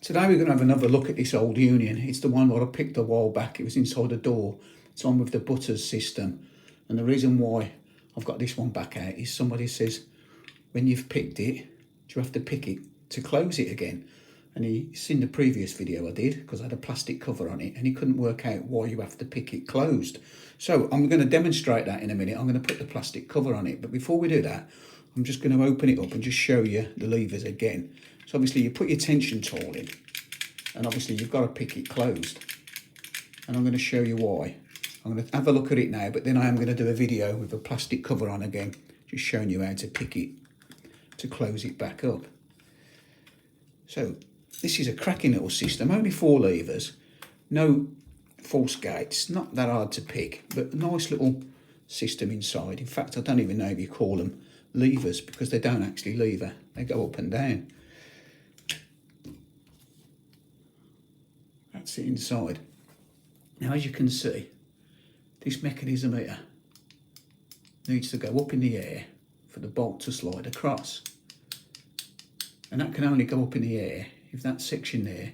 Today we're going to have another look at this old Union. It's the one that I picked a while back. It was inside the door. It's on with the butters system. And the reason why I've got this one back out is somebody says, when you've picked it, do you have to pick it to close it again? And he's seen the previous video I did, because I had a plastic cover on it, and he couldn't work out why you have to pick it closed. So I'm going to demonstrate that in a minute. I'm going to put the plastic cover on it. But before we do that, I'm just going to open it up and just show you the levers again. So obviously you put your tension tool in, and obviously you've got to pick it closed. And I'm going to show you why. I'm going to have a look at it now, but then I am going to do a video with a plastic cover on again, just showing you how to pick it to close it back up. So this is a cracking little system, only 4 levers, no false gates, not that hard to pick, but a nice little system inside. In fact, I don't even know if you call them levers, because they don't actually lever, they go up and down. That's it inside. Now, as you can see, this mechanism here needs to go up in the air for the bolt to slide across. And that can only go up in the air if that section there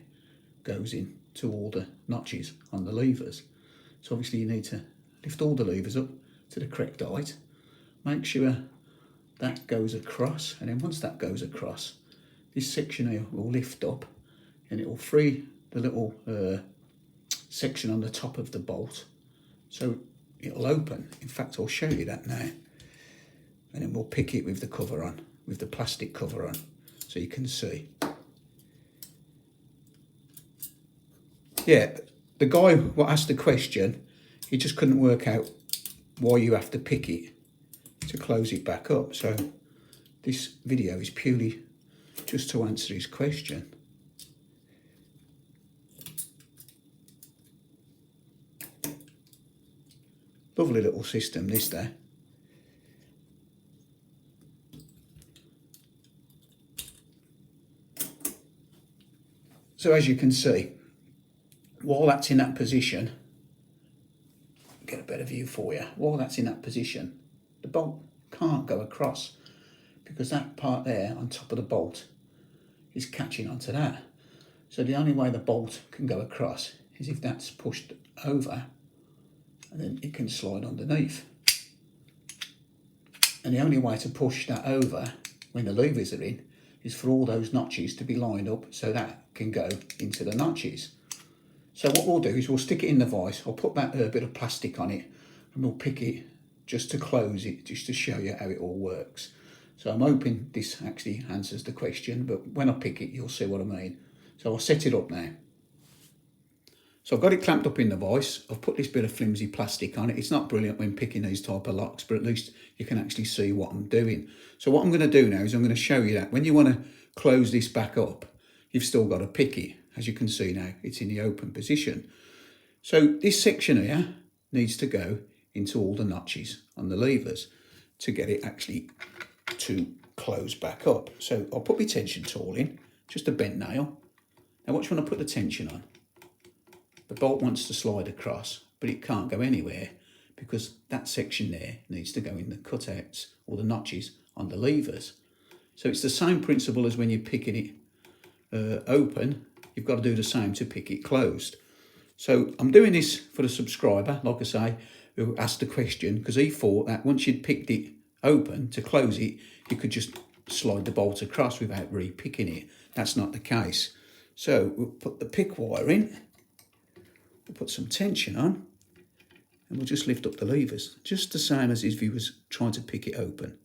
goes in to all the notches on the levers. So obviously you need to lift all the levers up to the correct height, make sure that goes across, and then once that goes across, this section here will lift up and it will free the little section on the top of the bolt, so it'll open. In fact, I'll show you that now, and then we'll pick it with the cover on, with the plastic cover on, so you can see. Yeah, the guy who asked the question, he just couldn't work out why you have to pick it to close it back up. So this video is purely just to answer his question. Lovely little system, this there. So as you can see, while that's in that position, get a better view for you, while that's in that position, the bolt can't go across, because that part there on top of the bolt is catching onto that. So the only way the bolt can go across is if that's pushed over, and then it can slide underneath. And the only way to push that over when the levers are in is for all those notches to be lined up so that can go into the notches. So what we'll do is we'll stick it in the vise. I'll put that bit of plastic on it, and we'll pick it just to close it, just to show you how it all works. So I'm hoping this actually answers the question, but when I pick it, you'll see what I mean. So I'll set it up now. So I've got it clamped up in the vise. I've put this bit of flimsy plastic on it. It's not brilliant when picking these type of locks, but at least you can actually see what I'm doing. So what I'm going to do now is I'm going to show you that when you want to close this back up, you've still got to pick it. As you can see now, it's in the open position. So this section here needs to go into all the notches on the levers to get it actually to close back up. So I'll put my tension tool in, just a bent nail. Now watch when I put the tension on. The bolt wants to slide across, but it can't go anywhere because that section there needs to go in the cutouts or the notches on the levers. So it's the same principle as when you're picking it open. You've got to do the same to pick it closed. So I'm doing this for the subscriber, like I say, who asked the question, because he thought that once you'd picked it open to close it, you could just slide the bolt across without re-picking it. That's not the case. So we'll put the pick wire in. We'll put some tension on, and we'll just lift up the levers, just the same as if he was trying to pick it open.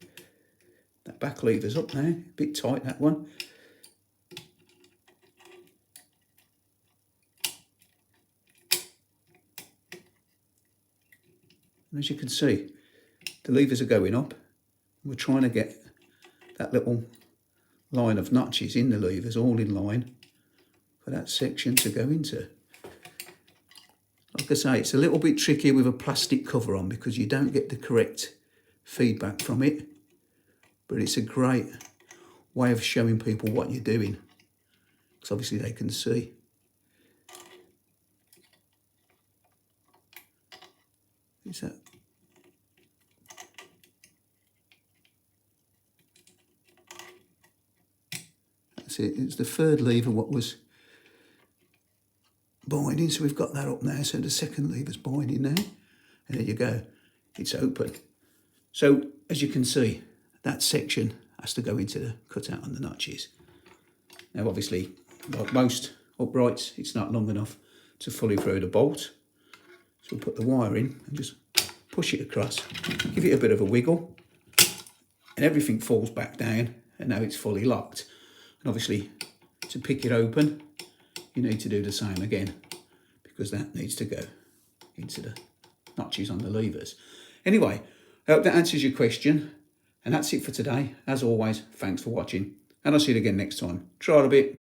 That back lever's up now, a bit tight, that one. And as you can see, the levers are going up. We're trying to get that little line of notches in the levers all in line for that section to go into. Like I say, it's a little bit tricky with a plastic cover on because you don't get the correct feedback from it, but it's a great way of showing people what you're doing, because obviously they can see. Is that? That's it. It's the third lever what was binding, so we've got that up now. So the second lever's binding now, and there you go, it's open. So as you can see, that section has to go into the cutout on the notches. Now obviously, like most uprights, it's not long enough to fully throw the bolt. So we'll put the wire in and just push it across, give it a bit of a wiggle, and everything falls back down, and now it's fully locked. And obviously, to pick it open, you need to do the same again, because that needs to go into the notches on the levers. Anyway, I hope that answers your question, and that's it for today. As always, thanks for watching, and I'll see you again next time. Try it a bit.